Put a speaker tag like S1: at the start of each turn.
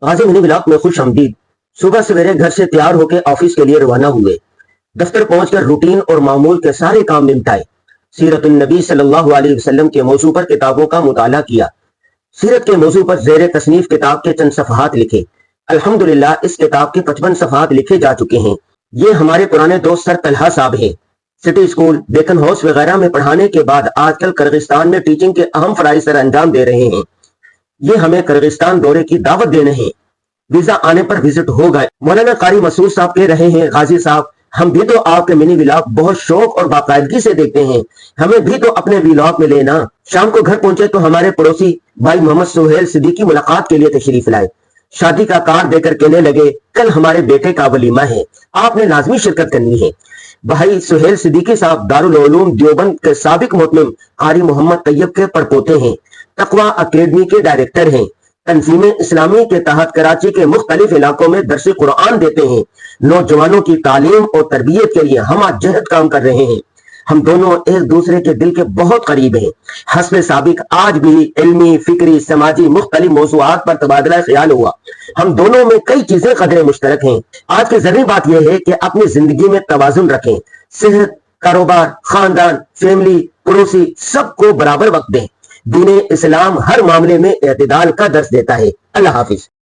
S1: غازی منی block میں خوش آمدید۔ صبح سویرے گھر سے تیار ہو کے آفس کے لیے روانہ ہوئے۔ دفتر پہنچ کر روٹین اور معمول کے سارے کام نمٹائے۔ سیرت النبی صلی اللہ علیہ وسلم کے موضوع پر کتابوں کا مطالعہ کیا۔ سیرت کے موضوع پر زیر تصنیف کتاب کے چند صفحات لکھے۔ الحمدللہ اس کتاب کے 55 صفحات لکھے جا چکے ہیں۔ یہ ہمارے پرانے دوست سر طلحہ صاحب ہیں۔ سٹی اسکول، بیکن ہاؤس وغیرہ میں پڑھانے کے بعد آج کل کرغستان میں ٹیچنگ کے اہم فرائض سر انجام دے رہے ہیں۔ یہ ہمیں کرغستان دورے کی دعوت دینے ہیں۔ ویزا آنے پر وزٹ ہوگا۔ مولانا قاری مسعود صاحب کہہ رہے ہیں، غازی صاحب ہم بھی تو آپ کے منی ولاگ بہت شوق اور باقاعدگی سے دیکھتے ہیں، ہمیں بھی تو اپنے ولاگ میں لینا۔ شام کو گھر پہنچے تو ہمارے پڑوسی بھائی محمد سہیل صدیقی ملاقات کے لیے تشریف لائے۔ شادی کا کارڈ دے کر کہنے لگے، کل ہمارے بیٹے کا ولیمہ ہے، آپ نے لازمی شرکت کرنی ہے۔ بھائی سہیل صدیقی صاحب دارالعلوم دیوبند کے سابق محتمم قاری محمد طیب کے پڑپوتے ہیں، تقوی اکیڈمی کے ڈائریکٹر ہیں، تنظیم اسلامی کے تحت کراچی کے مختلف علاقوں میں درس قرآن دیتے ہیں۔ نوجوانوں کی تعلیم اور تربیت کے لیے ہم جہد کام کر رہے ہیں۔ ہم دونوں ایک دوسرے کے دل کے بہت قریب ہیں۔ حسب سابق آج بھی علمی، فکری، سماجی مختلف موضوعات پر تبادلہ خیال ہوا۔ ہم دونوں میں کئی چیزیں قدرے مشترک ہیں۔ آج کی ضروری بات یہ ہے کہ اپنی زندگی میں توازن رکھیں، صحت، کاروبار، خاندان، فیملی، پڑوسی سب کو برابر وقت دیں۔ دین اسلام ہر معاملے میں اعتدال کا درس دیتا ہے۔ اللہ حافظ۔